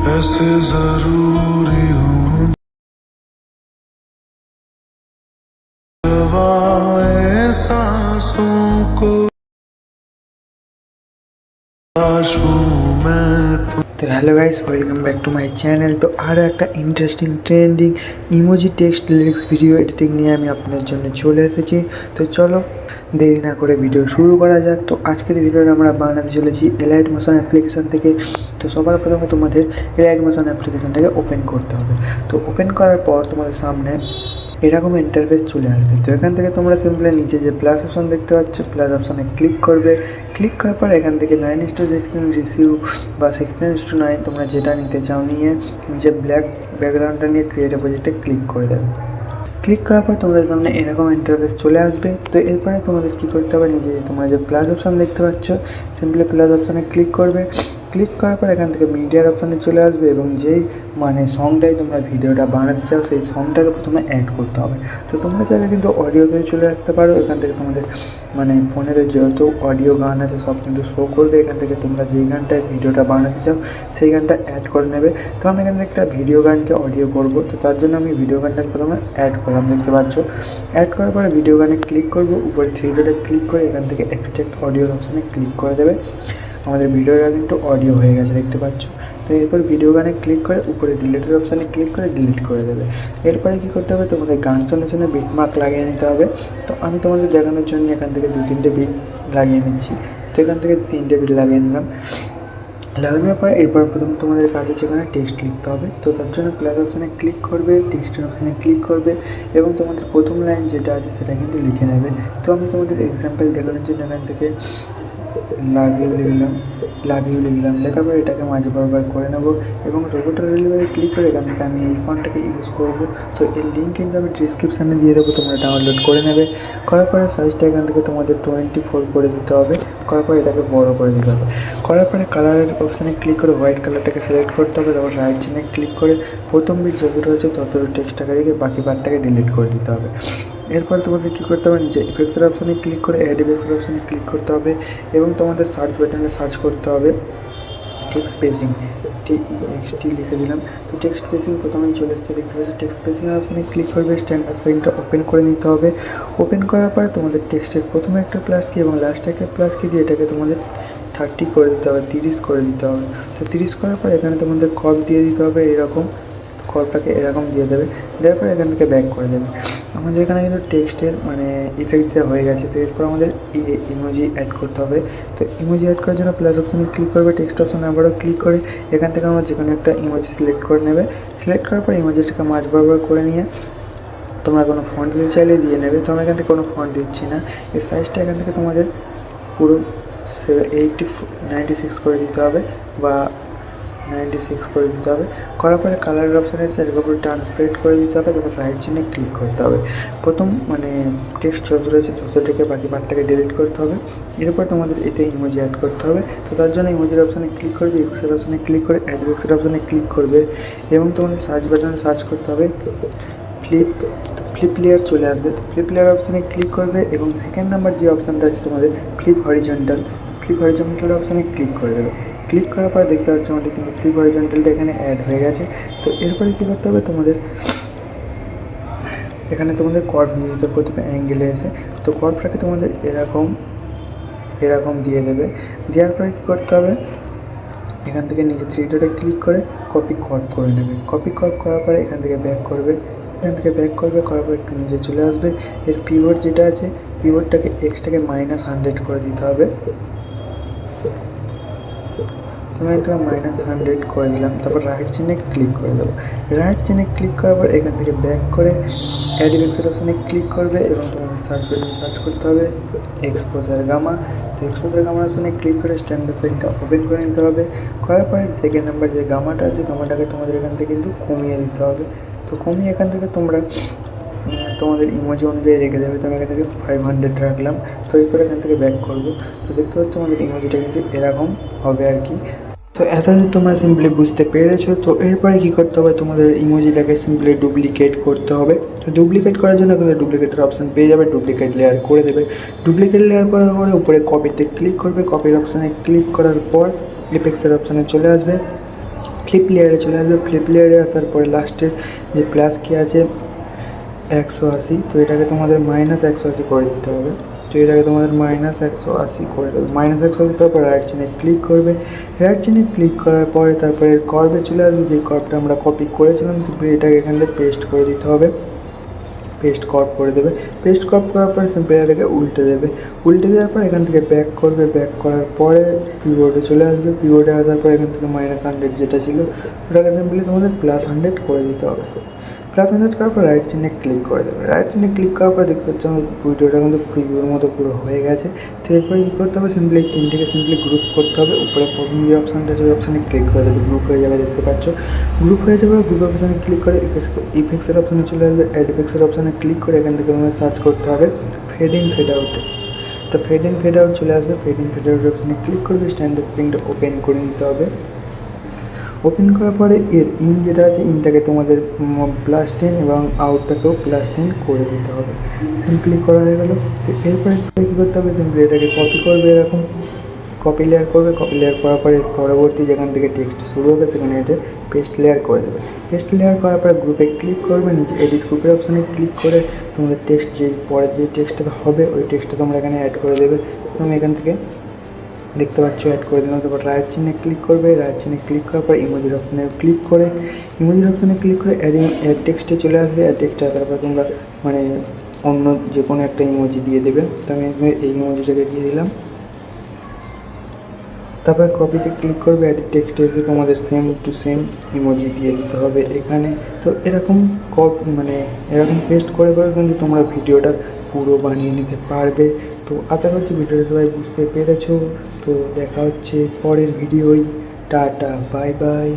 ऐसे जरूरी हूँ दवाएं सांसों को তো hello guys, welcome back to my channel. তো আরও একটা interesting trending emoji text lyrics video editing নিয়ে আমি আপনার জন্য চলে এসেছি। তো চলো দেরি না করে ভিডিও শুরু করা যাক। তো আজকের ভিডিওটা আমরা বানাতে চলেছি এলাইট মোশন অ্যাপ্লিকেশান থেকে। তো সবার প্রথমে তোমাদের এলাইট মোশন অ্যাপ্লিকেশানটাকে ওপেন করতে হবে। তো ওপেন করার পর তোমাদের সামনে এরকম ইন্টারফেস চলে আসবে। তো এখান থেকে তোমরা সিম্পলি নিচে যে প্লাস অপশান দেখতে পাচ্ছ, প্লাস অপশানে ক্লিক করবে। ক্লিক করার পর এখান থেকে 9:16 রিসিউ বা 16:9 তোমরা যেটা নিতে চাও নিয়ে নিচে ব্ল্যাক ব্যাকগ্রাউন্ডটা নিয়ে ক্রিয়েট এ প্রজেক্টে ক্লিক করে দেবে। ক্লিক করার পর তোমাদের সামনে এরকম ইন্টারফেস চলে আসবে। তো এরপরে তোমাদের কী করতে হবে, নিজে তোমরা যে প্লাস অপশান দেখতে পাচ্ছ সিম্পলি প্লাস অপশানে ক্লিক করবে। ক্লিক করার পর এখান থেকে মিডিয়ার অপশানে চলে আসবে এবং যেই সংটাই তোমরা ভিডিওটা বানাতে চাও সেই সংটাকে প্রথমে অ্যাড করতে হবে। তো তোমরা চাইলে কিন্তু অডিওতে চলে আসতে পারো। এখান থেকে তোমাদের ফোনের যেহেতু অডিও গান আছে সব কিন্তু শো করবে। এখান থেকে তোমরা যেই গানটায় ভিডিওটা বানাতে চাও সেই গানটা অ্যাড করে নেবে। তো আমি এখানে একটা ভিডিও গানকে অডিও করব, তো তার জন্য আমি ভিডিও গানটা প্রথমে অ্যাড করলাম, দেখতে পাচ্ছ। অ্যাড করার পরে ভিডিও গানে ক্লিক করব, উপরে থ্রি ডটে ক্লিক করে এখান থেকে এক্সট্রাক্ট অডিওর অপশানে ক্লিক করে দেবে। আমাদের ভিডিওটা কিন্তু অডিও হয়ে গেছে, দেখতে পাচ্ছ। তো এরপর ভিডিও গানে ক্লিক করে উপরে ডিলিটের অপশানে ক্লিক করে ডিলিট করে দেবে। এরপরে কী করতে হবে, তোমাদের গান শোনার জন্য বিটমার্ক লাগিয়ে নিতে হবে। তো আমি তোমাদের দেখানোর জন্য এখান থেকে 2-3টে বিট লাগিয়ে নিচ্ছি। তো এখান থেকে 3টে বিট লাগিয়ে নিলাম। লাগানোর পর এরপর প্রথম তোমাদের কাজ হচ্ছে এখানে টেক্সট লিখতে হবে। তো তার জন্য প্লাস অপশানে ক্লিক করবে, টেক্সটের অপশানে ক্লিক করবে এবং তোমাদের প্রথম লাইন যেটা আছে সেটা কিন্তু লিখে নেবে। তো আমি তোমাদের এক্সাম্পল দেখানোর জন্য এখান থেকে লাভ ইউ লিখলাম। লেখার পর এটাকে মাঝে বরাবর করে নেবো এবং রোবটের ডেলিভারি ক্লিক করে এখান থেকে আমি এই ফন্টটাকে ইউজ করব। তো এর লিঙ্ক কিন্তু আমি ডিসক্রিপশানে দিয়ে দেবো, তোমরা ডাউনলোড করে নেবে। করার পরে সাইজটা এখান থেকে তোমাদের 24 করে দিতে হবে। করার পরে এটাকে বড় করে দিতে হবে। করার পরে কালারের অপশানে ক্লিক করে হোয়াইট কালারটাকে সিলেক্ট করতে হবে। তারপর রাইট চিহ্নে ক্লিক করে প্রথম বিট যতটা হচ্ছে ততটা টেক্সটটাকে রেখে বাকি পার্টটাকে ডিলিট করে দিতে হবে। এরপর তোমাদের কী করতে হবে, নিচে ইফেক্টসের অপশানে ক্লিক করে অ্যাড ইফেক্টসের অপশানে ক্লিক করতে হবে এবং তোমাদের সার্চ বাটনে সার্চ করতে হবে টেক্সট স্পেসিং, TXT লিখে দিলাম। তো টেক্সট স্পেসিং প্রথমেই চলে এসছে, দেখতে পাচ্ছি। টেক্সট স্পেসিংয়ের অপশানে ক্লিক করবে, স্ট্যান্ডার্ড সাইনটা ওপেন করে নিতে হবে। ওপেন করার পরে তোমাদের টেক্সটের প্রথমে একটা প্লাস কি এবং লাস্টে একটা প্লাস কি দিয়ে এটাকে তোমাদের 30 করে দিতে হবে, 30 করে দিতে হবে। তো 30 করার পর এখানে তোমাদের কর্ভ দিয়ে দিতে হবে, এরকম কর্ভটাকে এরকম দিয়ে দেবে। দেওয়ার পর এখান থেকে ব্যাক করে দেবে। আমাদের এখানে কিন্তু টেক্সটের ইফেক্ট দেওয়া হয়ে গেছে। তো এরপর আমাদের ইমোজি অ্যাড করতে হবে। তো ইমোজি অ্যাড করার জন্য প্লাস অপশানে ক্লিক করবে, টেক্সট অপশানে আবারও ক্লিক করে এখান থেকে আমরা যে কোনো একটা ইমোজি সিলেক্ট করে নেবে। সিলেক্ট করার পর ইমোজিটাকে মাঝ বরাবর করে নিয়ে তোমরা কোনো ফন্ট দিতে চাইলে দিয়ে নেবে। তো আমি এখান থেকে কোনো ফন্ট দিচ্ছি না। এর সাইজটা এখান থেকে তোমাদের পুরো 96 করে দিতে হবে বা 96 করে দিতে হবে। করার পরে কালারের অপশানে সেটার উপরে ট্রান্সপারেন্ট করে দিতে হবে। তারপর রাইট চিহ্নে ক্লিক করতে হবে। প্রথম টেক্সট যত রয়েছে ততটাকে বাকি পার্টটাকে ডিলিট করতে হবে। এরপর তোমাদের এতে ইমোজি অ্যাড করতে হবে। তো তার জন্য ইমোজির অপশানে ক্লিক করবে, ইফেক্টসের অপশানে ক্লিক করে অ্যাড ইফেক্টসের অপশানে ক্লিক করবে এবং তোমাদের সার্চ বাটনে সার্চ করতে হবে ফ্লিপ লেয়ার চলে আসবে। তো ফ্লিপ লেয়ার অপশানে ক্লিক করবে এবং সেকেন্ড নাম্বার যে অপশানটা আছে তোমাদের ফ্লিপ হরিজন্টাল অপশানে ক্লিক করে দেবে। ক্লিক করার পর দেখতে পাচ্ছ আমাদের কিন্তু ফ্লিপ হরিজন্টালটা এখানে অ্যাড হয়ে গেছে। তো এরপরে কী করতে হবে, তোমাদের এখানে তোমাদের কর্ভ দিয়ে দিতে হবে প্রথমে অ্যাঙ্গেলে এসে। তো কর্ভটাকে তোমাদের এরকম দিয়ে দেবে। দেওয়ার পরে কী করতে হবে, এখান থেকে নিচে থ্রি ডটে ক্লিক করে কপি কর্ভ করে নেবে। কপি কর্ভ করার পরে এখান থেকে ব্যাক করবে। করার পর একটু নিচে চলে আসবে। এর পিভট যেটা আছে পিভটটাকে এক্সটাকে -100 করে দিতে হবে। আমি এখান থেকে -100 করে দিলাম। তারপর রাইট চিহ্নে ক্লিক করে দেবো। রাইট চিহ্নে ক্লিক করার পর এখান থেকে ব্যাক করে অ্যাড ইফেক্টসের অপশানে ক্লিক করবে এবং তোমাদের সার্চ বাটনে সার্চ করতে হবে এক্সপোজার গামা। তো এক্সপোজার গামার অপশানে ক্লিক করে স্ট্যান্ডার্ড সাইনটা ওপেন করে নিতে হবে। করার পরে সেকেন্ড নাম্বার যে গামাটা আছে গামাটাকে তোমাদের এখান থেকে কিন্তু কমিয়ে দিতে হবে। তো কমিয়ে এখান থেকে তোমরা তোমাদের ইমোজি অনুযায়ী রেখে দেবে। তো আমি এখান থেকে 500 রাখলাম। তো এরপরে এখান থেকে ব্যাক করবো। তো দেখতে পাচ্ছ আমাদের ইমোজিটা কিন্তু এরকম হবে আর কি। তো এতদিন তোমরা সিম্পলি বুঝতে পেরেছো। তো এরপরে কী করতে হবে, তোমাদের ইমোজিটাকে সিম্পলি ডুপ্লিকেট করতে হবে। তো ডুপ্লিকেট করার জন্য ডুপ্লিকেটের অপশান পেয়ে যাবে, ডুপ্লিকেট লেয়ার করে দেবে। ডুপ্লিকেট লেয়ার করার পরে উপরে কপিতে ক্লিক করবে। কপির অপশানে ক্লিক করার পর ইফেক্টসের অপশানে চলে আসবে। ফ্লিপ লেয়ারে চলে আসবে। ফ্লিপ লেয়ারে আসার পরে লাস্টের যে প্লাস কি আছে 180, তো এটাকে তোমাদের -180 করে দিতে হবে। তো এটাকে তোমাদের -180 করে দেবে। -180 করার পর রাইট চিহ্নে ক্লিক করবে। রাইট চিহ্নে ক্লিক করার পরে তারপরে কর্ভে চলে আসবে। যে কর্ভটা আমরা কপি করেছিলাম সিম্পলি এটাকে এখান থেকে পেস্ট করে দিতে হবে। পেস্ট কর্ভ করে দেবে। পেস্ট কর্ভ করার পরে সিম্পলি এটাকে উল্টে দেবে। উল্টে দেওয়ার পর এখান থেকে ব্যাক করবে। ব্যাক করার পরে পিভটে চলে আসবে। পিভটে আসার পর এখান থেকে -100 যেটা ছিল ওটাকে সিম্পলি তোমাদের +100 করে দিতে হবে। +100 করার পর রাইট চিহ্নে ক্লিক করে দেবে। রাইট চিহ্নে ক্লিক করার পর দেখতে পাচ্ছ আমার ভিডিওটা কিন্তু প্রিভিউর মতো পুরো হয়ে গেছে। তো এরপরে কী করতে হবে, সিম্পলি এই তিনটিকে সিম্পলি গ্রুপ করতে হবে। উপরে প্রথম যে অপশানটা আছে ওই অপশানে ক্লিক করে দেবে, গ্রুপ হয়ে যাবে। দেখতে পাচ্ছ গ্রুপ হয়ে যাবে। গ্রুপ অপশানে ক্লিক করে ইফেক্টসের অপশানে চলে আসবে। অ্যাড ইফেক্টসের অপশানে ক্লিক করে এখান থেকে তোমার সার্চ করতে হবে ফেড ইন ফেড আউট। তো ফেড ইন ফেড আউট চলে আসবে। ফেড ইন ফেড আউট অপশানে ক্লিক করবে। স্ট্যান্ডার্ড সেটিংটা ওপেন করে নিতে হবে। ওপেন করার পরে এর ইন যেটা আছে ইনটাকে তোমাদের +10 এবং আউটটাকেও +10 করে দিতে হবে। সিম্পলি করা হয়ে গেল। তো এরপরে কী করতে হবে, সিম্পলি এটাকে কপি করবে। এরকম কপি লেয়ার করবে। কপি লেয়ার করার পরে পরবর্তী যেখান থেকে টেক্সট শুরু হবে সেখানে এটা পেস্ট লেয়ার করে দেবে। পেস্ট লেয়ার করার পরে গ্রুপে ক্লিক করবে। নিচে এডিট গ্রুপের অপশানে ক্লিক করে তোমাদের টেক্সট যেই পরের যে টেক্সটটা হবে ওই টেক্সটটা তোমরা এখানে অ্যাড করে দেবে। আমি এখান থেকে দেখতে পাচ্ছ অ্যাড করে দিলাম। তারপর রাইট চিহ্নে ক্লিক করবে। রাইট চিহ্নে ক্লিক করার পর ইমোজির অপশানে ক্লিক করে অ্যাড টেক্সটে চলে আসবে। অ্যাড টেক্সটে আসার পর তোমরা মানে অন্য যে কোনো একটা ইমোজি দিয়ে দেবে। তো আমি এই ইমোজিটাকে দিয়ে দিলাম। তারপর কপিতে ক্লিক করবে। অ্যাড টেক্সটে এসে তোমাদের সেম টু সেম ইমোজি দিয়ে দিতে হবে এখানে। তো এরকম এরকম পেস্ট করে কিন্তু তোমরা ভিডিওটা পুরো বানিয়ে নিতে পারবে। তো আশা করছি ভিডিওটা সবাই বুঝতে পেরেছো। তো দেখা হচ্ছে পরের ভিডিওয়। Tata, bye bye.